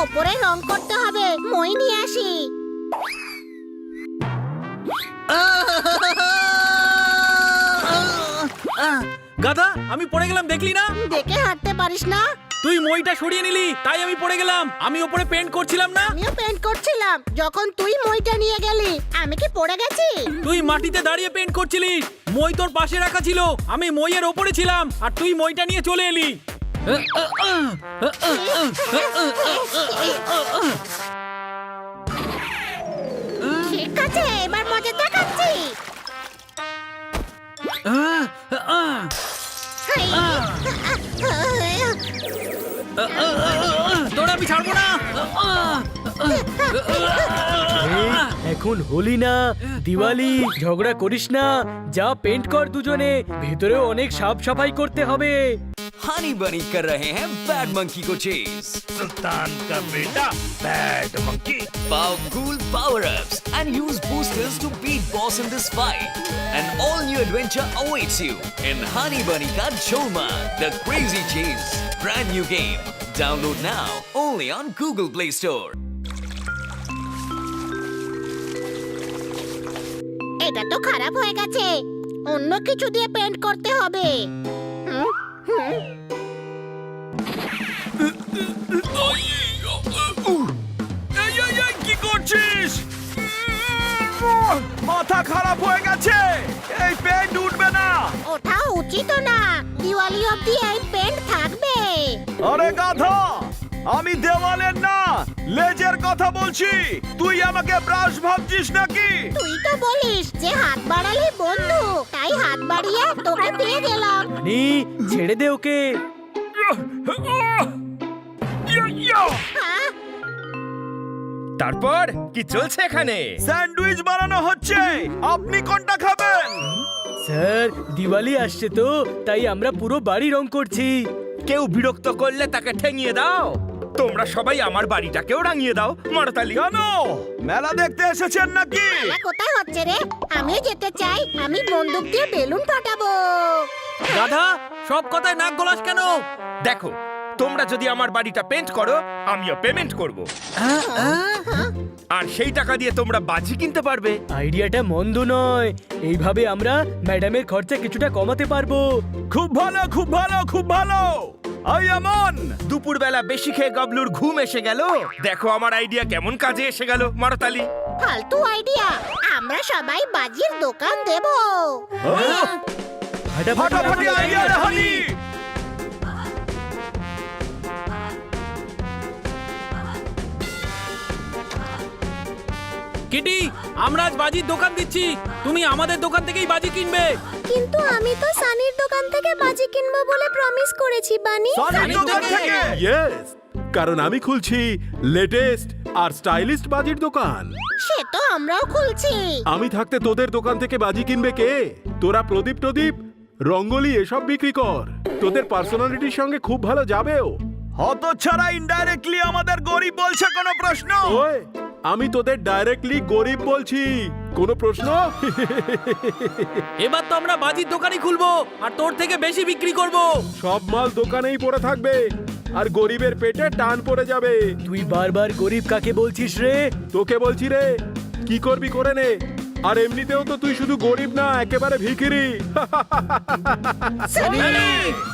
ওপরে রং করতে হবে, মই নিয়ে আসি। গাধা, আমি পড়ে গেলাম, দেখলি না? দেখে হাঁটতে পারিস না? তুই মইটা সরিয়ে নিলি, তাই আমি পড়ে গেলাম। আমি ওপরে পেন্ট করছিলাম না? আমিও পেন্ট করছিলাম, যখন তুই মইটা নিয়ে গেলি। আমি কি পড়ে গেছি? তুই মাটিতে দাঁড়িয়ে পেন্ট করছিলিস, মই তোর পাশে রাখা ছিল। আমি মইয়ের ওপরে ছিলাম আর তুই মইটা নিয়ে চলে এলি। ঠিক আছে, এবার মজা দেখাচ্ছি। তোরা আমি ছাড়বো না। এখন হোলি না, দিওয়ালি, ঝগড়া করিস না। যা পেন্ট কর দুজনে, ভেতরেও অনেক সাফ সাফাই করতে হবে। हनी बनी कर रहे हैं बैड मंकी को चेज। सुल्तान का बेटा bad monkey. Pow cool power ups and use boosters to beat boss in this fight. An all new adventure awaits you in Honey Bunny Ka Jholma, the Crazy Chase. Brand new game. Download now only on Google Play Store. এটা তো খারাপ হয়ে গেছে, অন্য কিছু দিয়ে paint করতে হবে। কি করছিস? মাথা খারাপ হয়ে গেছে, এই পেন্ট উঠবে না। ওঠা উচিত না, দিওয়ালি অবধি এই পেন্ট থাকবে। আরে গাধা, আমি দেওয়ালের না লেজের কথা বলছি। তুই আমাকে ব্রাশ ভাবছিস নাকি? তুই তো বলিস যে হাত বাড়ালে বন্ধু, তাই হাত বাড়িয়ে তোকে দিয়ে গেলাম। নি, ছেড়ে দে ওকে। হ্যাঁ? তারপর কি চলছে এখানে? স্যান্ডউইচ বানানো হচ্ছে, আপনি কোনটা খাবেন? স্যার, দিওয়ালি আসছে তো, তাই আমরা পুরো বাড়ি রং করছি। কেউ বিরক্ত করলে তাকে ঠেঙিয়ে দাও। তোমরা সবাই আমার বাড়িটাকেও রাঙিয়ে দাও। মারতালি কেন? মেলা দেখতে এসেছেন নাকি? মেলা কোথায় হচ্ছে রে? আমিও যেতে চাই, আমি বন্দুক দিয়ে বেলুন ফাটাবো। গাধা, সব কথায় নাক গলাস কেন? দেখো, তোমরা যদি আমার বাড়িটা পেন্ট করো, আমিও পেমেন্ট করব। আর সেই টাকা দিয়ে তোমরা বাজি কিনতে পারবে। আইডিয়াটা মন্দ নয়, এইভাবে আমরা ম্যাডামের খরচা কিছুটা কমাতে পারবো। খুব ভালো, খুব ভালো, খুব ভালো। আই আমন, দুপুরবেলা বেশি খেয়ে গাবলুর ঘুম এসে গেল। দেখো আমার আইডিয়া কেমন কাজে এসে গেল। মারতালি। ফালতু আইডিয়া, আমরা সবাই বাজির দোকান দেব। ফাটাফাটি আইডিয়া রে হনি। কিটি, আমরা আজ বাজির দোকান দিচ্ছি, তুমি আমাদের দোকান থেকেই বাজি কিনবে। কিন্তু আমি তো সানির দোকান থেকে বাজি কিনবো বলে প্রমিস করেছি বানি। সানির দোকান থেকে? ইয়েস, কারণ আমি খুলছি লেটেস্ট আর স্টাইলিস্ট বাজির দোকান। সে তো আমরাও খুলছি। আমি থাকতে তোদের দোকান থেকে বাজি কিনবে কে? তোরা প্রদীপ টদীপ, রঙ্গোলি এসব বিক্রি কর, তোদের পার্সোনালিটির সঙ্গে খুব ভালো যাবেও। হতচ্ছাড়া ইনডাইরেক্টলি আমাদের গরিব বলছে কোনো প্রশ্ন? ওই, আমি তোদের ডাইরেক্টলি গরিব বলছি, কোনো প্রশ্ন? এবার তো আমরা বাজির দোকানই খুলবো আর তোর থেকে বেশি বিক্রি করব। সব মাল দোকানেই পড়ে থাকবে আর গরিবের পেটে টান পড়ে যাবে। তুই বারবার গরিব কাকে বলছিস রে? তোকে বলছি রে, কি করবি করে নে। আর এমনিতেও তো তুই শুধু গরিব না, একেবারে ভিখিরি।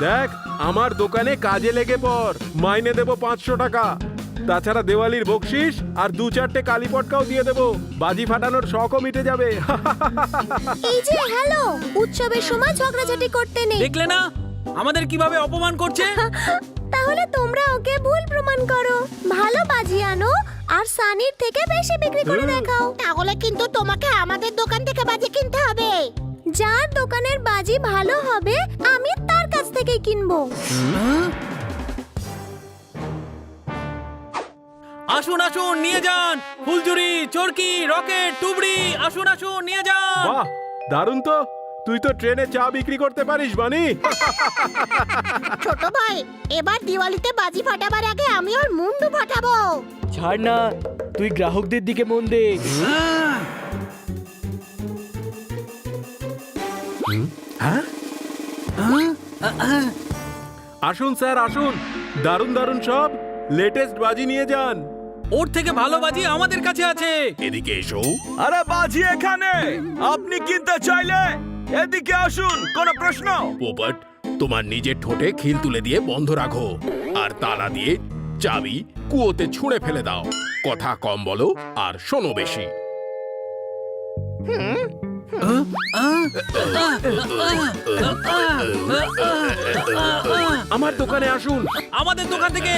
দেখ, আমার দোকানে কাজে লেগে পড়, মাইনে দেবো 500 টাকা। তাছাড়া দেওয়ালির বকশিস আর 2-4টে কালী পটকাও দিয়ে দেবো। বাজি ফাটানোর শখও মিটে যাবে। এই যে হ্যালো, উৎসবের সময় ঝগড়াঝাটি করতে নেই। দেখলে না আমাদের কিভাবে অপমান করছে? তাহলে তোমরা ওকে ভুল প্রমাণ করো, ভালো বাজি আনো আর সানির থেকে বেশি বিক্রি করে দেখাও। তাহলে কিন্তু তোমাকে আমাদের দোকান থেকে বাজি কিনতে হবে। যার দোকানের বাজি ভালো হবে, আমি তার কাছ থেকেই কিনবো। আসুন আসুন, নিয়ে যান ফুলঝুরি, চরকি, রকেট, টুবড়ি। আসুন আসুন, নিয়ে যান। বাহ, দারুণ তো। তুই তো ট্রেনে চা বিক্রি করতে পারিস বানি। ছোট ভাই, এবার দিওয়ালিতে বাজি ফাটাবার আগে আমি ওর মুন্ডু ফাটাবো। ছাড় না, তুই গ্রাহকদের দিকে মন দে। আসুন স্যার, আসুন, দারুণ দারুণ সব লেটেস্ট বাজি নিয়ে যান। ওর থেকে ভালো বাজি আমাদের কাছে আছে। এদিকে এসো। আরে বাজি এখানে, আপনি কিনতে চাইলে এদিকে আসুন, কোনো প্রশ্ন? পোপট, তোমার নিজের ঠোঁটে খিল তুলে দিয়ে বন্ধ রাখো আর তালা দিয়ে চাবি কুয়োতে ছুঁড়ে ফেলে দাও। কথা কম বলো আর শোনো বেশি। আমার দোকানে আসুন। আমাদের দোকান থেকে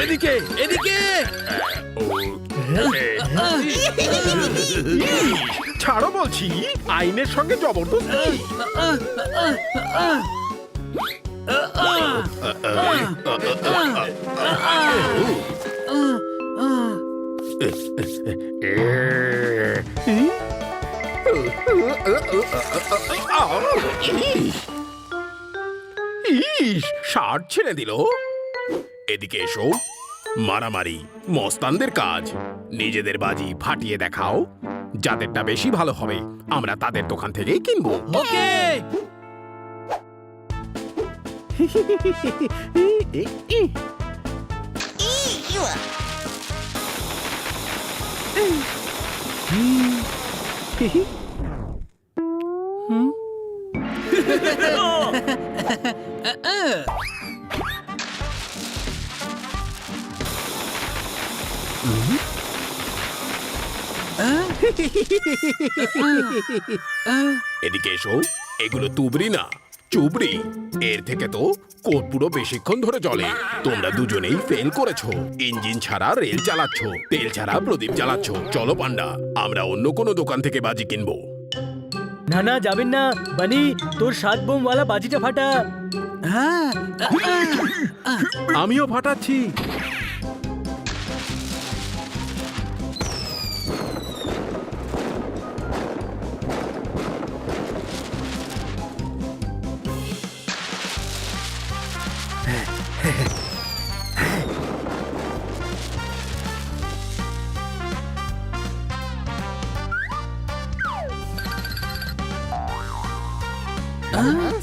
এদিকে এদিকে ছাড়ো বলছি, আইনের সঙ্গে জবরদস্তি। শার্ট ছেড়ে দিল। এদিকে এসো। মারামারি মস্তানদের কাজ। নিজেদের বাজি ফাটিয়ে দেখাও, যাদেরটা বেশি ভালো হবে আমরা তাদের দোকান থেকেই কিনবো। ওকে। এদিকে এসো। এগুলো তুবড়ি না, চুবড়ি। এর থেকে তো কোট পুরো বেশিক্ষণ ধরে চলে। তোমরা দুজনেই ফেল করেছো। ইঞ্জিন ছাড়া রেল চালাচ্ছ, তেল ছাড়া প্রদীপ জ্বালাচ্ছ। চলো পান্ডা, আমরা অন্য কোনো দোকান থেকে বাজি কিনবো। না না, যাবেন না বানি, তোর 7 বোমওয়ালা বাজিটা ফাটা। আমিও ফাটাচ্ছি।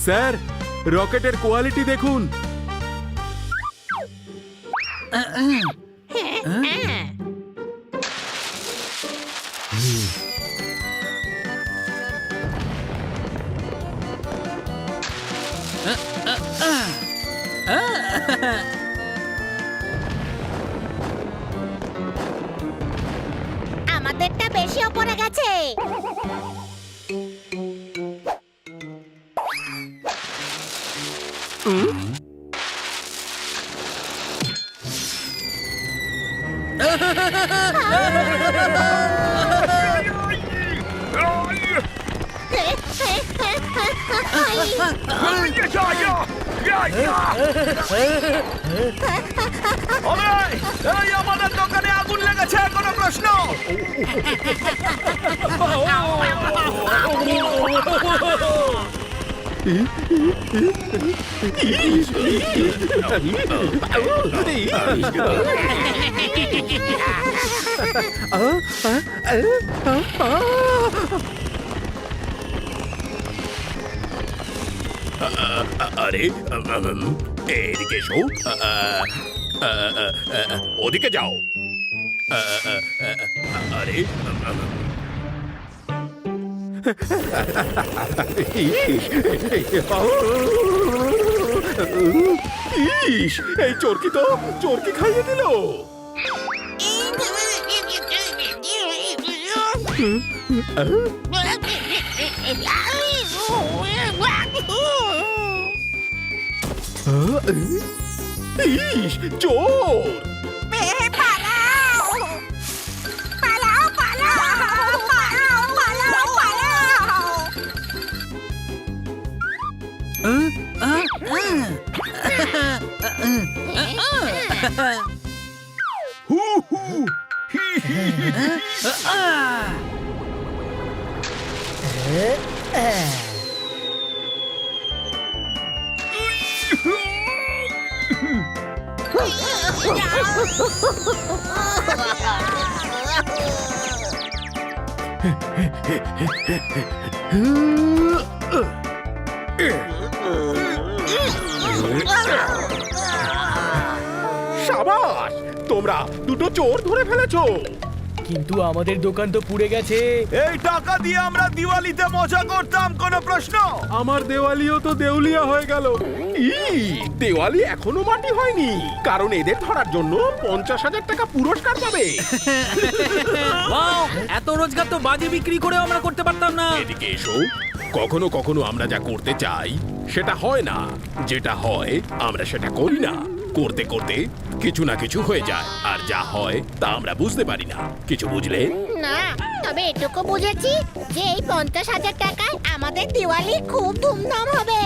স্যার, রকেটের কোয়ালিটি দেখুন। আমাদেরটা বেশি ওপরে গেছে। এই আমাদের দোকানে আগুন লেগেছে, কোনো প্রশ্ন? আরে এদিকে এসো। ওদিকে যাও। আরে ইস, এই চোরকি তো চোরকি খাইয়ে দিল। ইস, চোর! পালাও পালাও পালাও পালাও পালাও পালাও। সাবাস, তোমরা দুটো চোর ধরে ফেলেছো। কিন্তু আমাদের দোকান তো পুড়ে গেছে। এই টাকা দিয়ে আমরা দিওয়ালিতে মজা করতাম, কোনো প্রশ্ন? আমার দেওয়ালিও তো দেউলিয়া হয়ে গেল। দেওয়ালি এখনো মাটি হয়নি, কারণ এদের ধরার জন্য 50,000 টাকা পুরস্কার পাবে। ওয়াও, এত রোজগার তো বাজি বিক্রি করেও আমরা করতে পারতাম না। এদিকে এসো। কখনো কখনো আমরা যা করতে চাই সেটা হয় না, যেটা হয় আমরা সেটা করি না। করতে করতে কিছু না কিছু হয়ে যায়, আর যা হয় তা আমরা বুঝতে পারি না। কিছু বুঝলে? না, তবে এটুকু বুঝেছি যে এই 50,000 টাকায় আমাদের দিওয়ালি খুব ধুমধাম হবে।